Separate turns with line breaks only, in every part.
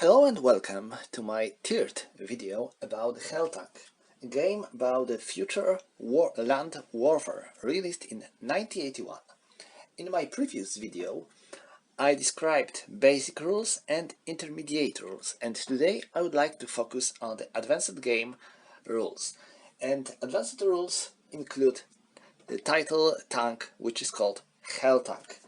Hello and welcome to my third video about Helltank, a game about the future land warfare released in 1981. In my previous video I described basic rules and intermediate rules, and today I would like to focus on the advanced game rules. And advanced rules include the title tank, which is called Helltank.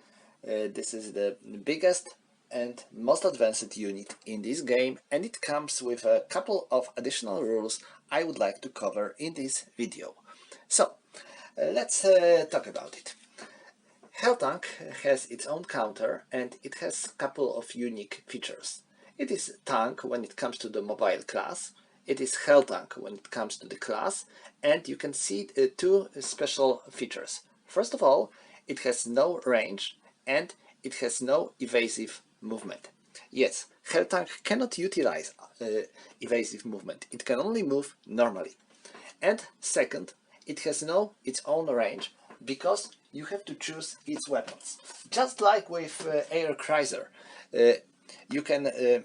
This is the biggest and most advanced unit in this game, and it comes with a couple of additional rules I would like to cover in this video. So let's talk about it. Helltank has its own counter and it has a couple of unique features. It is tank when it comes to the mobile class, it is Helltank when it comes to the class, and you can see two special features. First of all, it has no range and it has no evasive movement. Yes, Helltank cannot utilize evasive movement, it can only move normally. And second, it has its own range, because you have to choose its weapons. Just like with Air Cruiser, you can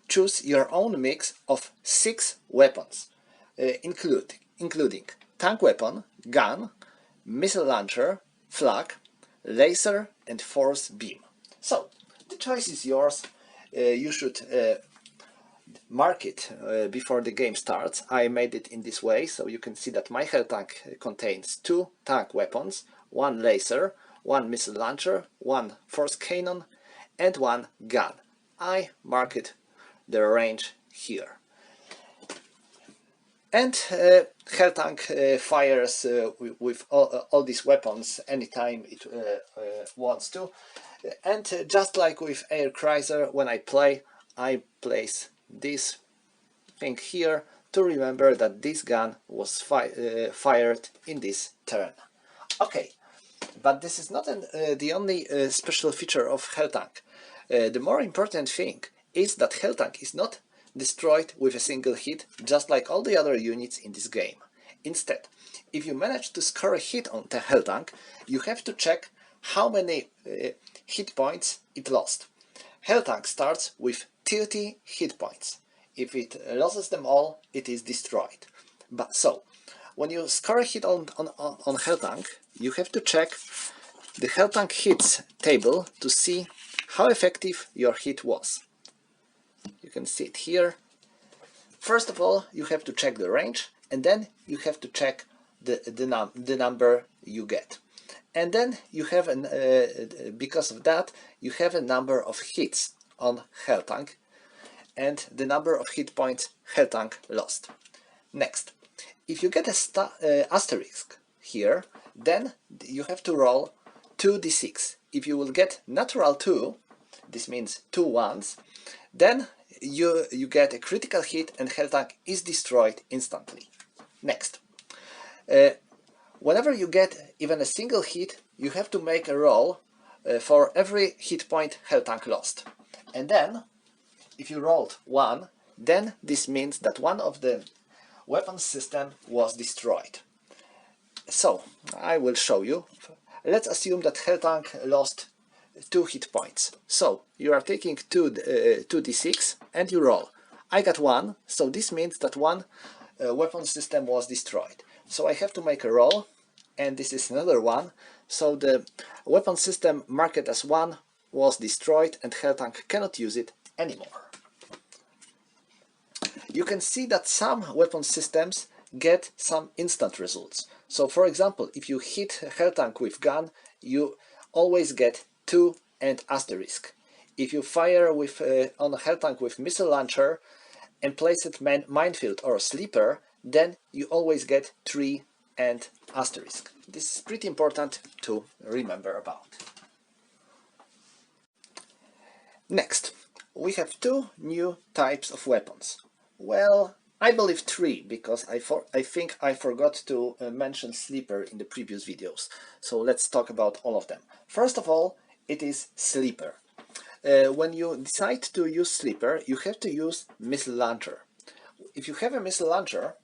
choose your own mix of 6 weapons, including tank weapon, gun, missile launcher, flak, laser and force beam. So the choice is yours. You should mark it before the game starts. I made it in this way, so you can see that my Helltank contains 2 tank weapons, 1 laser, 1 missile launcher, 1 force cannon and 1 gun. I marked the range here. And Helltank fires with all these weapons anytime it wants to. And just like with Air Cruiser, when I play, I place this thing here to remember that this gun was fired in this turn. Okay, but this is not the only special feature of Helltank. The more important thing is that Helltank is not destroyed with a single hit, just like all the other units in this game. Instead, if you manage to score a hit on the Helltank, you have to check how many hit points it lost. Helltank starts with 30 hit points. If it loses them all, it is destroyed. But so, when you score a hit on Helltank, you have to check the Helltank hits table to see how effective your hit was. You can see it here. First of all, you have to check the range, and then you have to check the number you get. And then you have because of that, you have a number of hits on Helltank and the number of hit points Helltank lost. Next, if you get a asterisk here, then you have to roll 2d6. If you will get natural 2, this means 2 ones, then you get a critical hit and Helltank is destroyed instantly. Next, whenever you get even a single hit, you have to make a roll for every hit point Helltank lost. And then, if you rolled 1, then this means that one of the weapon system was destroyed. So, I will show you. Let's assume that Helltank lost 2 hit points. So, you are taking 2d6 and you roll. I got 1, so this means that one weapon system was destroyed. So I have to make a roll, and this is another one, so the weapon system marked as 1 was destroyed and Helltank cannot use it anymore. You can see that some weapon systems get some instant results. So for example, if you hit Helltank with gun, you always get 2 and asterisk. If you fire on a Helltank with missile launcher and place it minefield or sleeper, then you always get 3 and asterisk. This is pretty important to remember about. Next, we have 2 new types of weapons. Well, I believe 3, because I think I forgot to mention sleeper in the previous videos. So let's talk about all of them. First of all, it is sleeper. When you decide to use sleeper, you have to use missile launcher. If you have a missile launcher,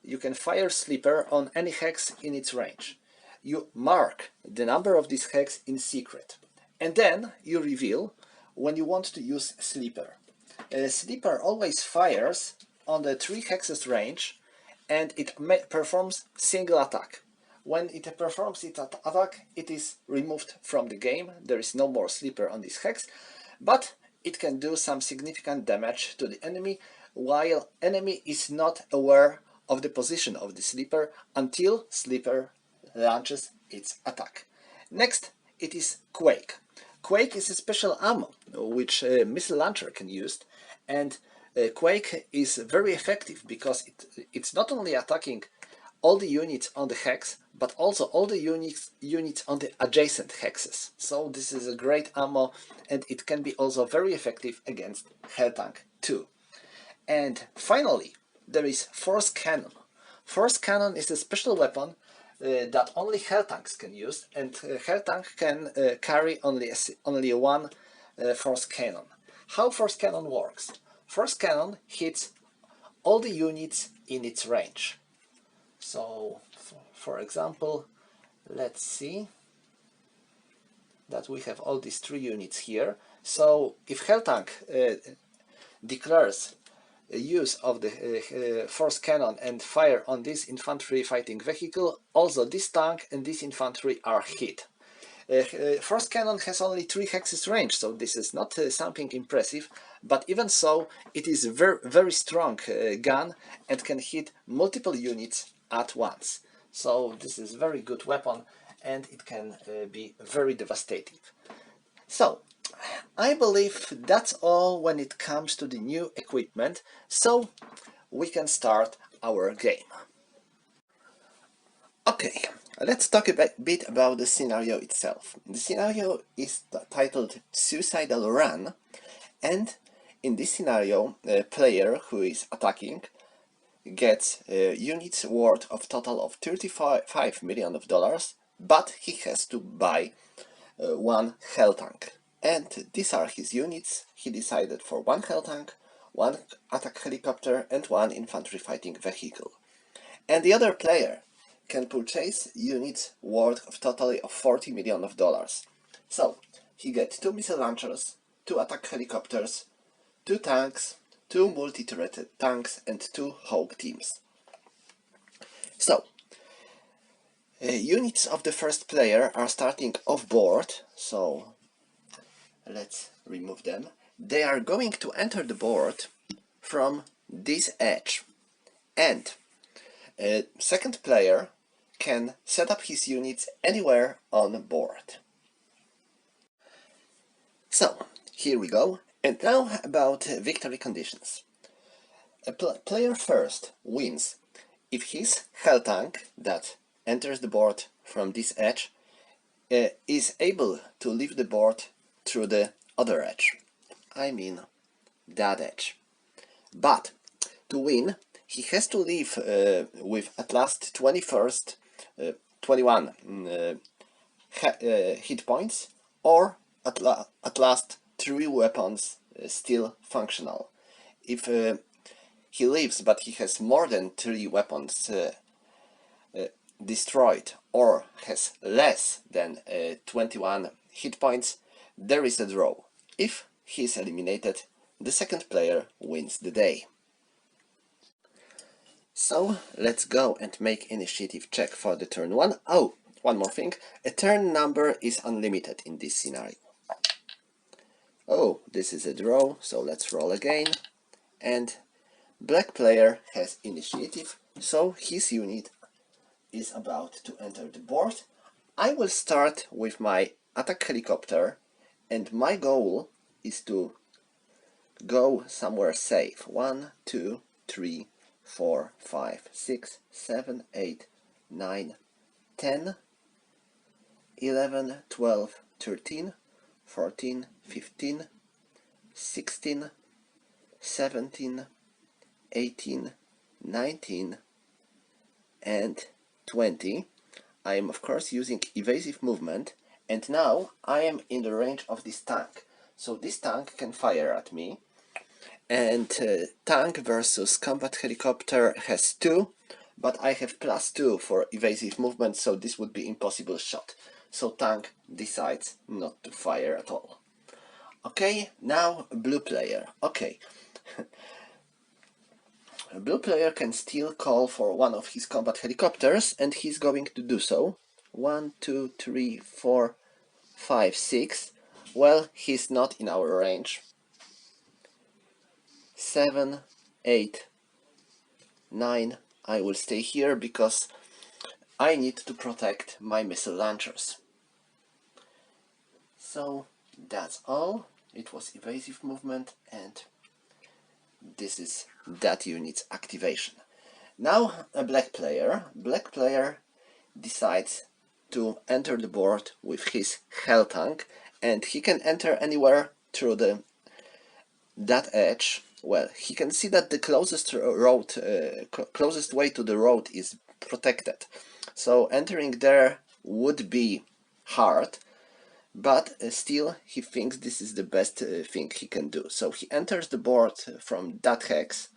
you can fire sleeper on any hex in its range. You mark the number of these hex in secret, and then you reveal when you want to use sleeper. Sleeper always fires on the 3 hexes range, and it performs single attack. When it performs its attack, it is removed from the game. There is no more Sleeper on this hex, but it can do some significant damage to the enemy, while enemy is not aware of the position of the Sleeper until Sleeper launches its attack. Next, it is Quake. Quake is a special ammo which a missile launcher can use, and Quake is very effective because it's not only attacking all the units on the hex, but also all the units on the adjacent hexes. So this is a great ammo, and it can be also very effective against Helltank too. And finally, there is Force Cannon. Force Cannon is a special weapon that only Helltanks can use, and Helltank can carry only one Force Cannon. How Force Cannon works? Force Cannon hits all the units in its range. So, for example, let's see that we have all these 3 units here. So, if Helltank declares use of the Force Cannon and fire on this infantry fighting vehicle, also this tank and this infantry are hit. Force Cannon has only 3 hexes range, so this is not something impressive, but even so, it is a very strong gun and can hit multiple units at once. So this is a very good weapon, and it can be very devastating. So, I believe that's all when it comes to the new equipment, so we can start our game. Okay, let's talk a bit about the scenario itself. The scenario is titled Suicidal Run, and in this scenario, a player who is attacking gets units worth of total of $35 million, but he has to buy one Helltank. And these are his units. He decided for one Helltank, one attack helicopter, and one infantry fighting vehicle. And the other player can purchase units worth of totally of $40 million. So he gets 2 missile launchers, 2 attack helicopters, 2 tanks, 2 multi-turreted tanks, and 2 Hawk teams. So units of the first player are starting off board, so let's remove them. They are going to enter the board from this edge, and second player can set up his units anywhere on board. So, here we go. And now about victory conditions. Player first wins if his Helltank that enters the board from this edge is able to leave the board through the other edge. I mean that edge. But to win, he has to leave with at last 21 hit points, or at last 3 weapons still functional. If he leaves but he has more than 3 weapons destroyed, or has less than 21 hit points, there is a draw. If he is eliminated, the second player wins the day. So let's go and make initiative check for the turn 1. Oh, one more thing, a turn number is unlimited in this scenario. Oh, this is a draw, so let's roll again. And black player has initiative, so his unit is about to enter the board. I will start with my attack helicopter, and my goal is to go somewhere safe. 1, 2, 3, 4, 5, 6, 7, 8, 9, 10, 11, 12, 13, 14, 15, 16, 17, 18, 19, and 20. I am of course using evasive movement, and now I am in the range of this tank. So this tank can fire at me, and tank versus combat helicopter has 2, but I have +2 for evasive movement, so this would be impossible shot. So tank decides not to fire at all. Okay, now blue player. Okay. A blue player can still call for one of his combat helicopters, and he's going to do so. 1, 2, 3, 4, 5, 6. Well, he's not in our range. 7, 8, 9. I will stay here because I need to protect my missile launchers. So that's all. It was evasive movement, and this is that unit's activation. Now a black player decides to enter the board with his Helltank, and he can enter anywhere through that edge. Well, he can see that the closest road, closest way to the road is protected, so entering there would be hard, but still he thinks this is the best thing he can do. So he enters the board from that hex,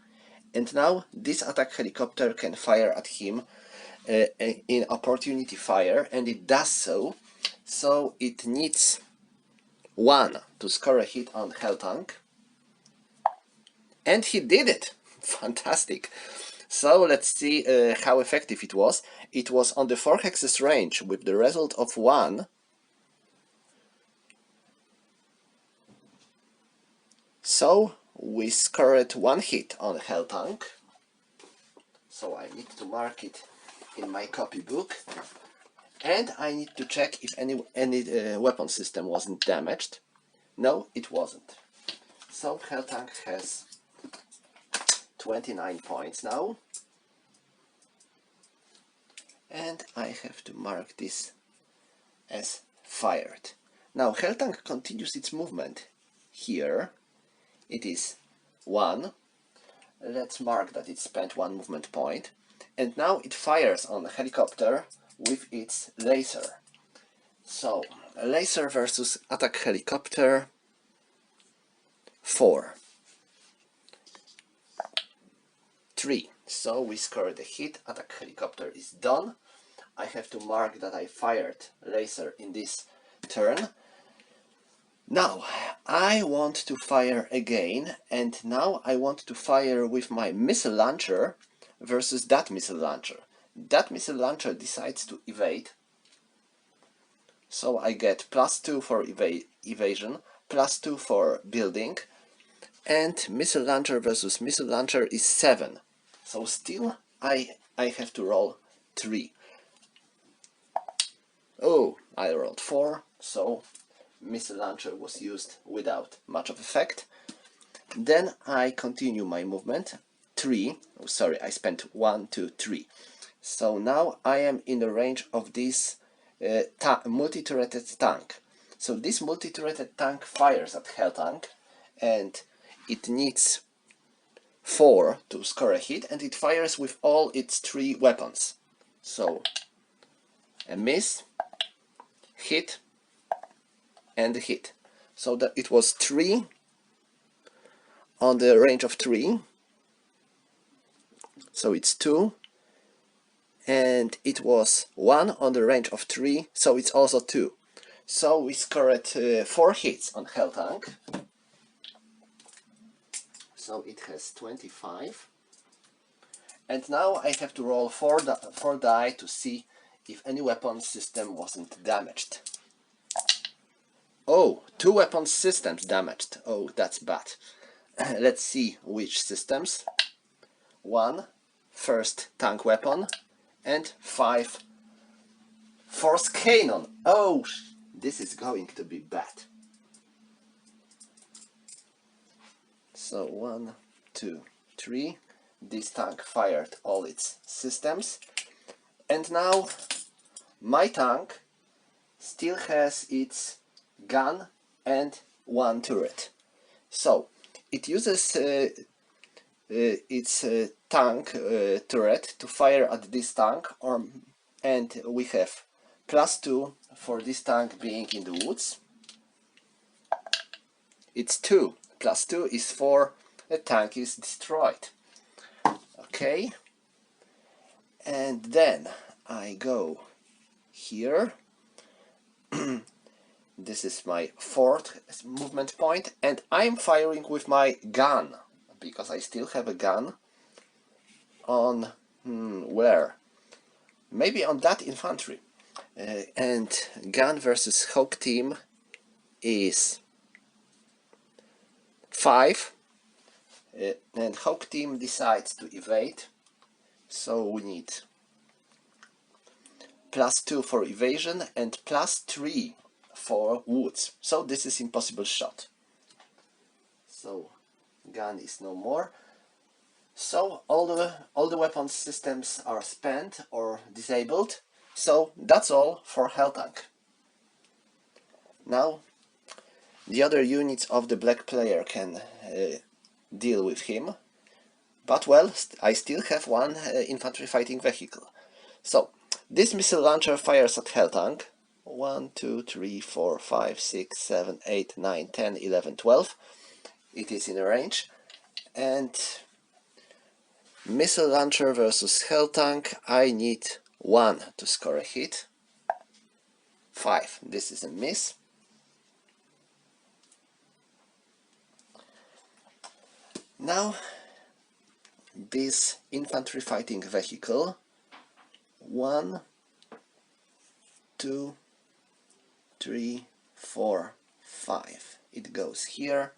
and now this attack helicopter can fire at him in opportunity fire, and it does so. So it needs 1 to score a hit on Helltank, and he did it. Fantastic. So let's see how effective it was. It was on the 4 hexes range with the result of 1. So we scored 1 hit on Helltank. So I need to mark it in my copybook. And I need to check if any weapon system wasn't damaged. No, it wasn't. So Helltank has 29 points now. And I have to mark this as fired. Now Helltank continues its movement. Here it is 1. Let's mark that it spent 1 movement point. And now it fires on the helicopter with its laser. So laser versus attack helicopter. 4. 3. So we scored a hit. Attack helicopter is done. I have to mark that I fired laser in this turn. Now I want to fire again, and now I want to fire with my missile launcher versus that missile launcher. That missile launcher decides to evade, so I get +2 for evasion, +2 for building, and missile launcher versus missile launcher is 7. So still I have to roll 3. Oh, I rolled 4, so missile launcher was used without much of effect. Then I continue my movement. 3. Oh, sorry, I spent 1, 2, 3. So now I am in the range of this multi-turreted tank. So this multi-turreted tank fires at Helltank, and it needs 4 to score a hit, and it fires with all its 3 weapons. So a miss, hit, and a hit. So that it was 3 on the range of 3. So it's 2. And it was 1 on the range of 3, so it's also 2. So we scored 4 hits on Helltank. So it has 25. And now I have to roll 4 die to see if any weapon system wasn't damaged. Oh, 2 weapon systems damaged. Oh, that's bad. Let's see which systems. 1, first tank weapon, and 5, force cannon. Oh, this is going to be bad. So 1, 2, 3. This tank fired all its systems. And now my tank still has its gun and 1 turret. So it uses its tank turret to fire at this tank, and we have +2 for this tank being in the woods. It's 2. +2 is 4. The tank is destroyed. Okay. And then I go here. This is my fourth movement point, and I'm firing with my gun, because I still have a gun on, where? Maybe on that infantry. And gun versus Hawk team is 5, and Hawk team decides to evade, so we need +2 for evasion and +3 for woods. So this is impossible shot. So gun is no more. So all the weapon systems are spent or disabled. So that's all for Helltank. Now the other units of the black player can deal with him. But well, I still have one infantry fighting vehicle. So this missile launcher fires at Helltank. 1, 2, 3, 4, 5, 6, 7, 8, 9, 10, 11, 12. It is in range. And missile launcher versus Helltank, I need 1 to score a hit. 5. This is a miss. Now this infantry fighting vehicle, 1, 2, 3, 4, 5. It goes here.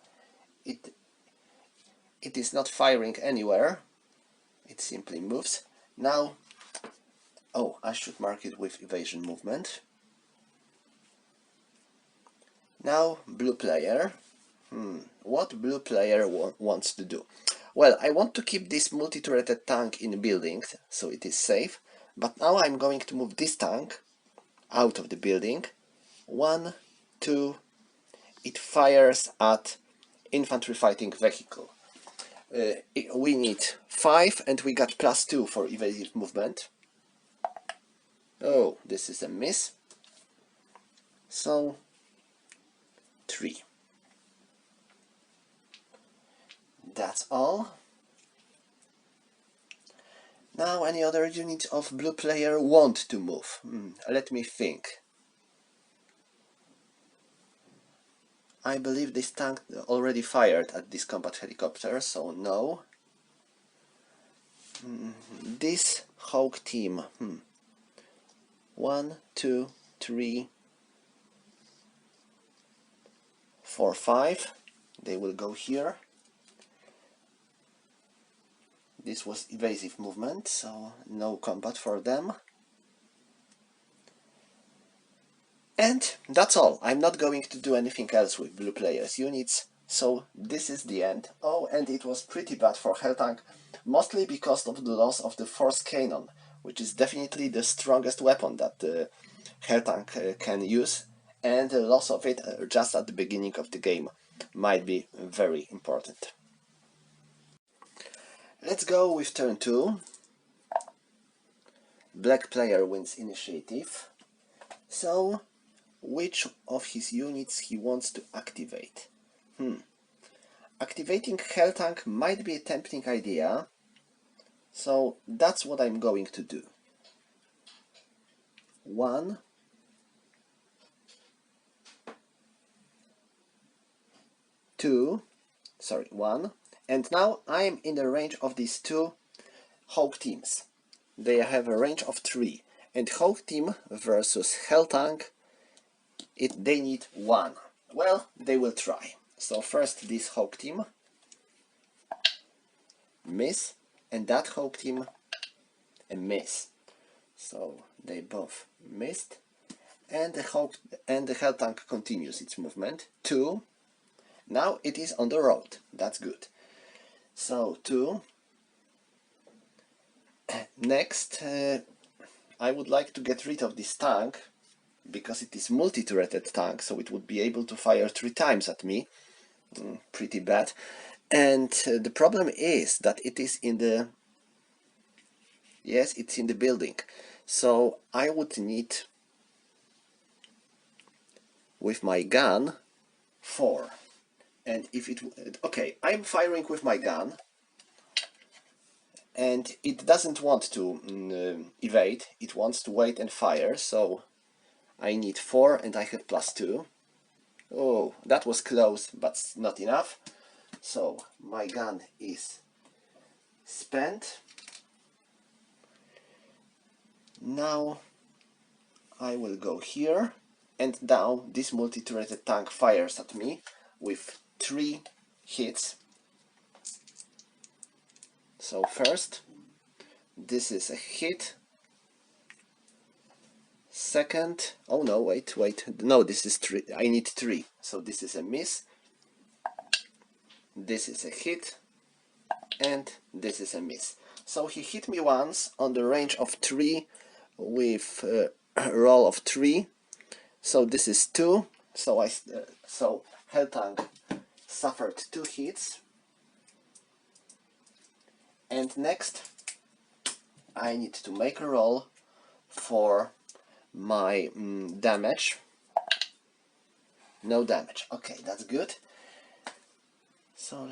It is not firing anywhere. It simply moves. Now, oh, I should mark it with evasion movement. Now, blue player. What blue player wants to do? Well, I want to keep this multi-turreted tank in buildings, so it is safe. But now I'm going to move this tank out of the building. 1, 2. It fires at infantry fighting vehicle. We need 5, and we got +2 for evasive movement. Oh, this is a miss. So 3. That's all. Now any other unit of blue player want to move? Let me think. I believe this tank already fired at this combat helicopter, so no. This Hawk team. 1, 2, 3, 4, 5. They will go here. This was evasive movement, so no combat for them. And that's all. I'm not going to do anything else with blue players' units, so this is the end. Oh, and it was pretty bad for Helltank, mostly because of the loss of the Force Cannon, which is definitely the strongest weapon that the Helltank can use, and the loss of it just at the beginning of the game might be very important. Let's go with turn 2. Black player wins initiative. So, which of his units he wants to activate? Activating Helltank might be a tempting idea, so that's what I'm going to do. 1, 2, sorry, 1. And now I'm in the range of these 2 Hawk teams. They have a range of 3. And Hawk team versus Helltank, they need 1. Well, they will try. So first this Hawk team. Miss. And that Hawk team, a miss. So they both missed. And the Helltank continues its movement. 2. Now it is on the road. That's good. So 2. Next, I would like to get rid of this tank, because it is multi-turreted tank, so it would be able to fire 3 times at me. Pretty bad. And the problem is that it is in the... Yes, it's in the building. So I would need, with my gun, 4. And if it... Okay, I'm firing with my gun. And it doesn't want to evade, it wants to wait and fire, so I need 4 and I have +2. Oh, that was close, but not enough. So my gun is spent. Now I will go here, and now this multi-turreted tank fires at me with 3 hits. So first, this is a hit. Second, oh no, wait, no, this is 3, I need 3, so this is a miss. This is a hit, and this is a miss. So he hit me once on the range of 3 with a roll of 3. So this is 2. So Helltank suffered 2 hits. And next, I need to make a roll for my damage. No damage. Okay, that's good. So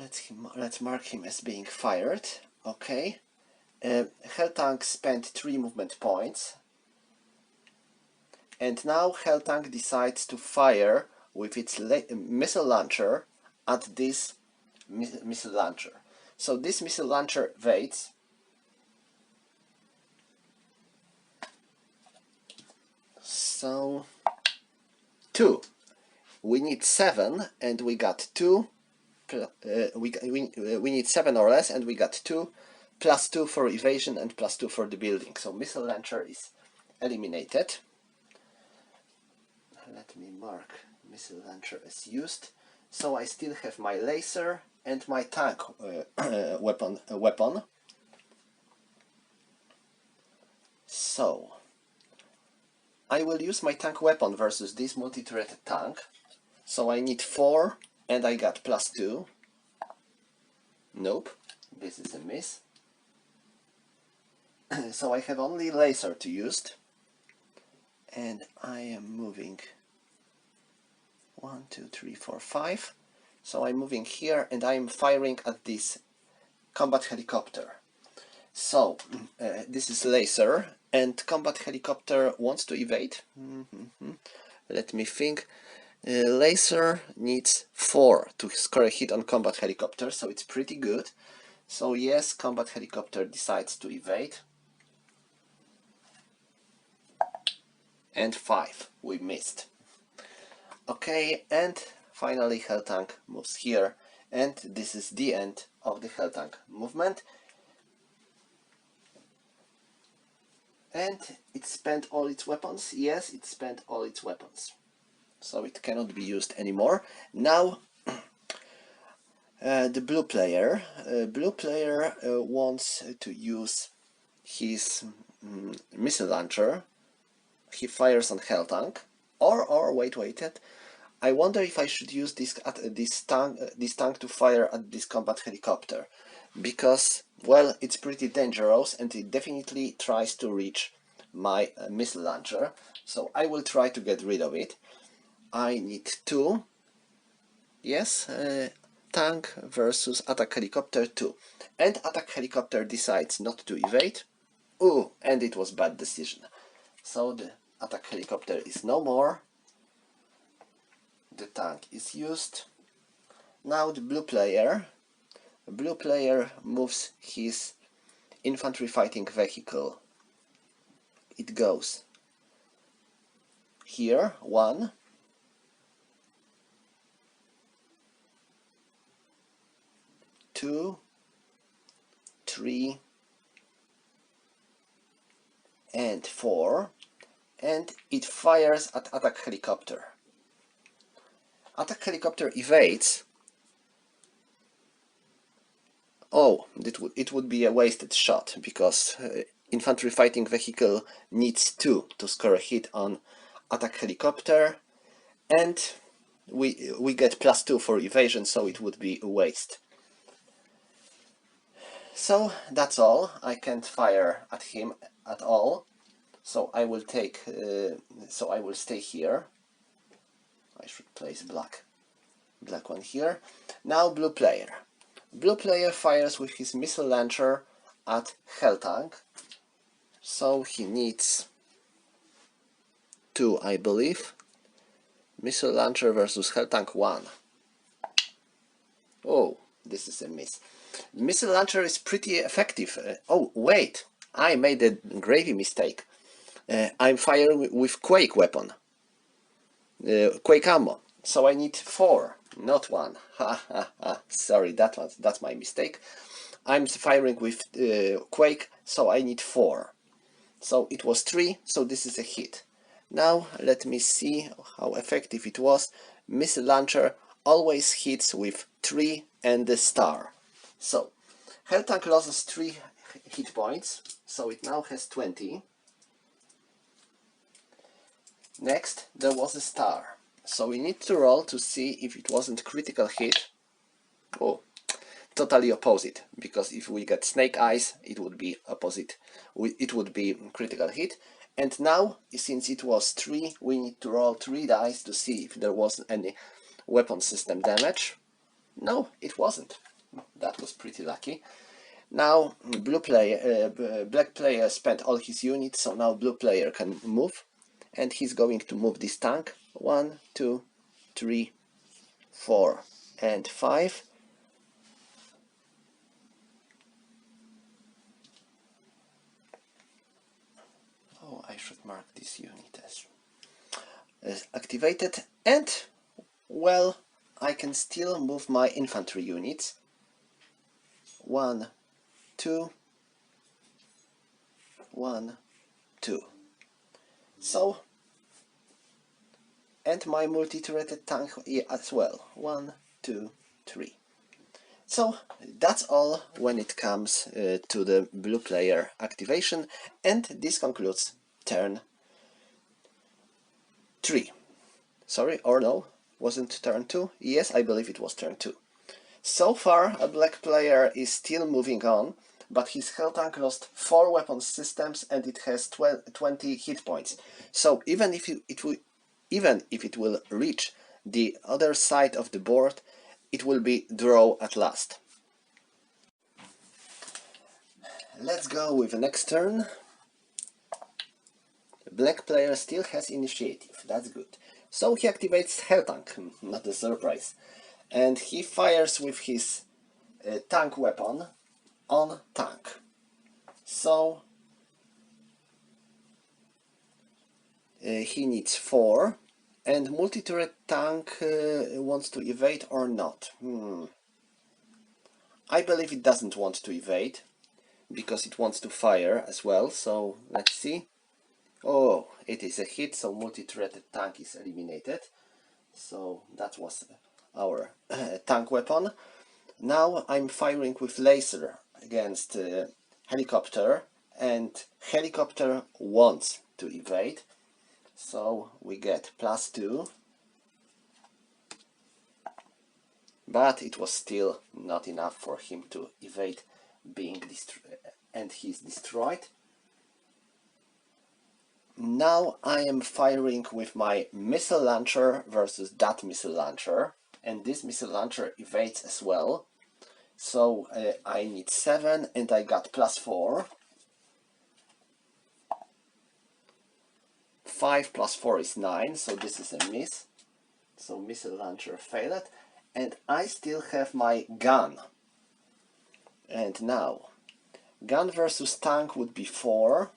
let's mark him as being fired. Okay. Helltank spent 3 movement points. And now Helltank decides to fire with its missile launcher at this missile launcher. So this missile launcher evades. So 2. We need 7, and we got 2. We need 7 or less, and we got 2. Plus 2 for evasion and plus 2 for the building. So missile launcher is eliminated. Let me mark missile launcher as used. So I still have my laser and my tank weapon. So I will use my tank weapon versus this multi-turreted tank. So I need 4, and I got plus 2. Nope, this is a miss. So I have only laser to use, and I am moving 1, 2, 3, 4, 5. So I'm moving here, and I'm firing at this combat helicopter. So this is laser, and combat helicopter wants to evade. Let me think. Laser needs 4 to score a hit on combat helicopter, so it's pretty good. So yes, combat helicopter decides to evade. And 5, we missed. Okay, and finally Helltank moves here, and this is the end of the Helltank movement. And it spent all its weapons. Yes, it spent all its weapons. So it cannot be used anymore. Now the blue player. Wants to use his missile launcher. He fires on Helltank. Or wait. I wonder if I should use this tank to fire at this combat helicopter, because, well, it's pretty dangerous and it definitely tries to reach my missile launcher. So I will try to get rid of it. I need 2. Yes, tank versus attack helicopter 2. And attack helicopter decides not to evade. Ooh, and it was bad decision. So the attack helicopter is no more. The tank is used. Now the blue player moves his infantry fighting vehicle. It goes here, 1, 2, 3, and 4, and it fires at attack helicopter. Attack helicopter evades. Oh, it would be a wasted shot, because infantry fighting vehicle needs 2 to score a hit on attack helicopter, and we get plus 2 for evasion, so it would be a waste. So that's all. I can't fire at him at all. So I will stay here. I should place black one here. Now blue player. Blue player fires with his missile launcher at Helltank. So he needs 2, I believe. Missile launcher versus Helltank 1. Oh, this is a miss. The missile launcher is pretty effective. Oh, wait, I made a gravy mistake. I'm firing with Quake weapon. Quake ammo. So I need 4, not 1. Ha ha ha. Sorry, that's my mistake. I'm firing with Quake, so I need 4. So it was 3, so this is a hit. Now let me see how effective it was. Missile launcher always hits with 3 and a star. So Helltank loses 3 hit points, so it now has 20. Next there was a star, so we need to roll to see if it wasn't critical hit. Oh, totally opposite, because if we get snake eyes it would be opposite, it would be critical hit. And now, since it was 3, we need to roll 3 dice to see if there was any weapon system damage. No, it wasn't. That was pretty lucky. Now black player spent all his units, so now blue player can move, and he's going to move this tank. 1, 2, 3, 4 and 5. Oh, I should mark this unit as activated, and well, I can still move my infantry units. 1, 2, 1, 2. So, and my multi-turreted tank as well. 1, 2, 3. So that's all when it comes to the blue player activation, and this concludes turn 3. Sorry, or no, wasn't turn 2? Yes, I believe it was turn 2. So far, a black player is still moving on, but his Helltank lost 4 weapon systems and it has 20 hit points. So even if it will reach the other side of the board, it will be draw at last. Let's go with the next turn. Black player still has initiative, that's good. So he activates Helltank, not a surprise. And he fires with his tank weapon on tank. So he needs 4, and multi-turret tank wants to evade or not. I believe it doesn't want to evade, because it wants to fire as well, so let's see. Oh, it is a hit, so multi-threaded tank is eliminated. So that was our tank weapon. Now I'm firing with laser against helicopter, and helicopter wants to evade. So we get +2. But it was still not enough for him to evade being destroyed, and he's destroyed. Now I am firing with my missile launcher versus that missile launcher, and this missile launcher evades as well. So I need 7 and I got +4. 5 + 4 is 9, so this is a miss. So missile launcher failed, and I still have my gun. And now, gun versus tank would be 4.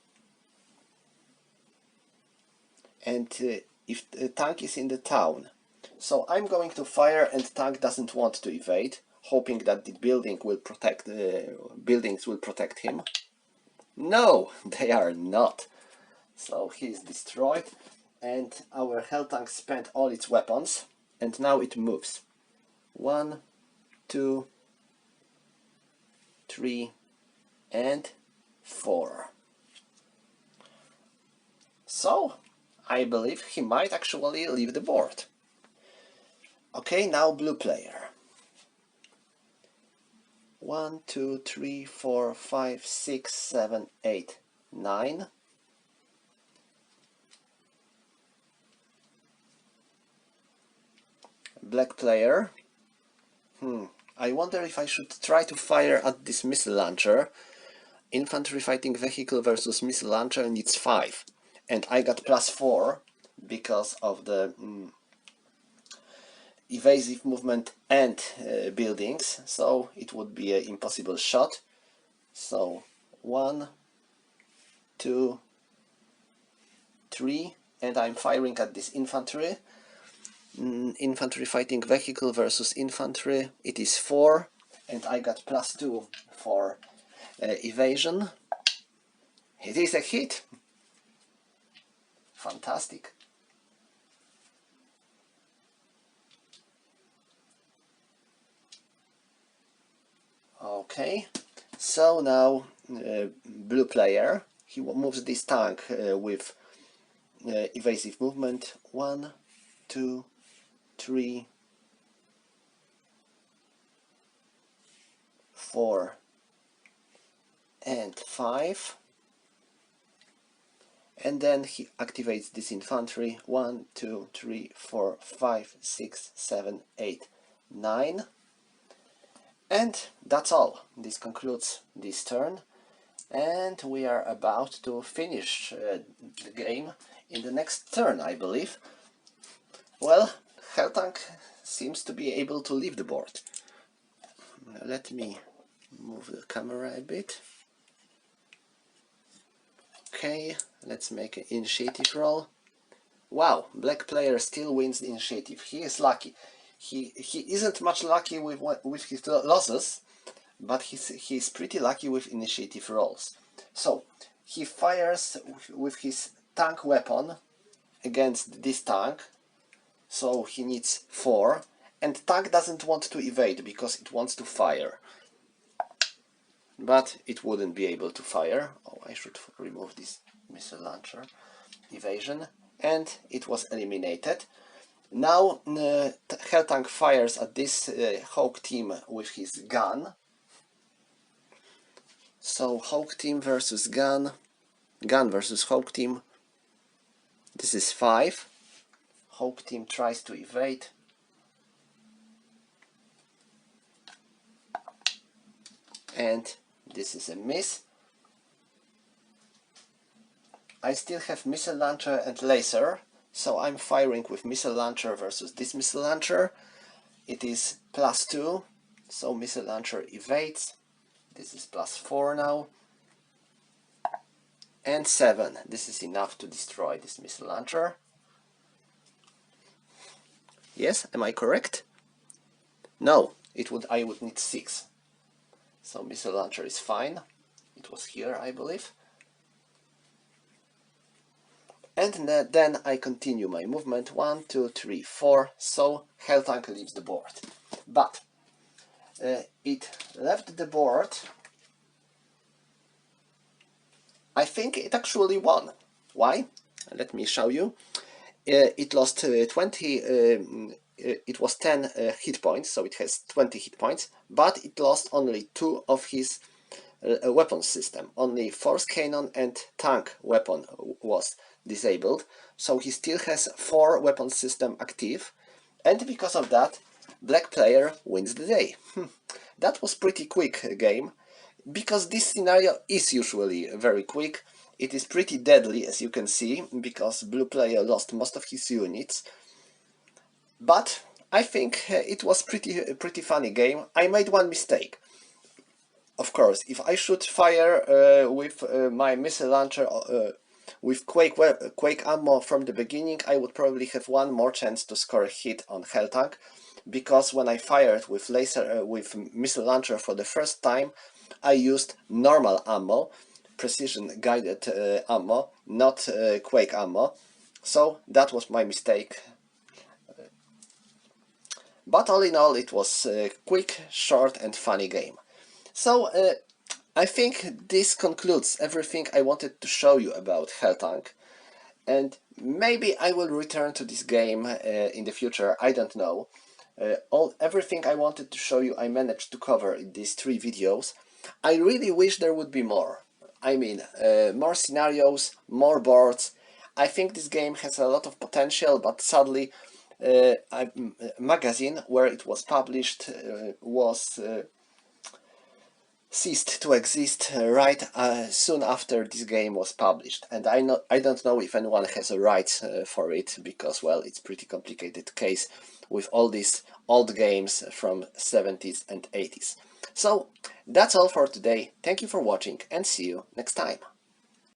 And if the tank is in the town, so I'm going to fire, and tank doesn't want to evade, hoping that the buildings will protect him. No, they are not. So he is destroyed, and our Helltank spent all its weapons, and now it moves. 1, 2, 3, and 4. So I believe he might actually leave the board. Okay, now blue player. 1, 2, 3, 4, 5, 6, 7, 8, 9. Black player. I wonder if I should try to fire at this missile launcher. Infantry fighting vehicle versus missile launcher needs 5. And I got +4 because of the evasive movement and buildings, so it would be an impossible shot. So 1, 2, 3, and I'm firing at this infantry. Infantry fighting vehicle versus infantry. It is 4, and I got +2 for evasion. It is a hit. Fantastic. Okay, so now blue player, he moves this tank with evasive movement. 1, 2, 3, 4, and 5. And then he activates this infantry. 1, 2, 3, 4, 5, 6, 7, 8, 9. And that's all. This concludes this turn. And we are about to finish the game in the next turn, I believe. Well, Helltank seems to be able to leave the board. Let me move the camera a bit. Okay, let's make an initiative roll. Wow, black player still wins the initiative. He is lucky. He isn't much lucky with his losses, but he's pretty lucky with initiative rolls. So he fires with his tank weapon against this tank, so he needs 4, and tank doesn't want to evade because it wants to fire, but it wouldn't be able to fire. Oh, I should remove this missile launcher. Evasion, and it was eliminated. Now Helltank fires at this Hawk team with his gun. So Hawk team versus gun, gun versus Hawk team. This is 5. Hawk team tries to evade. And this is a miss. I still have missile launcher and laser, so I'm firing with missile launcher versus this missile launcher. It is +2, so missile launcher evades. This is +4 now. And 7. This is enough to destroy this missile launcher. Yes, am I correct? No, I would need 6. So missile launcher is fine. It was here, I believe. And then I continue my movement. 1, 2, 3, 4. So Helltank leaves the board. But it left the board. I think it actually won. Why? Let me show you. It lost 20. It was 10 hit points, so it has 20 hit points. But it lost only 2 of his weapon system. Only force cannon and tank weapon was disabled, so he still has 4 weapon system active, and because of that black player wins the day. That was pretty quick game, because this scenario is usually very quick. It is pretty deadly, as you can see, because blue player lost most of his units, but I think it was pretty funny game. I made one mistake. Of course, if I should fire with my missile launcher with quake ammo from the beginning, I would probably have one more chance to score a hit on Helltank, because when I fired with with missile launcher for the first time, I used normal ammo, precision guided ammo, not quake ammo. So that was my mistake. But all in all, it was a quick, short and funny game. So I think this concludes everything I wanted to show you about Helltank, and maybe I will return to this game in the future, I don't know. Everything I wanted to show you I managed to cover in these 3 videos. I really wish there would be more. I mean, more scenarios, more boards. I think this game has a lot of potential, but sadly magazine where it was published was ceased to exist right soon after this game was published, and I don't know if anyone has a right for it, because, well, it's pretty complicated case with all these old games from 70s and 80s. So that's all for today. Thank you for watching, and see you next time.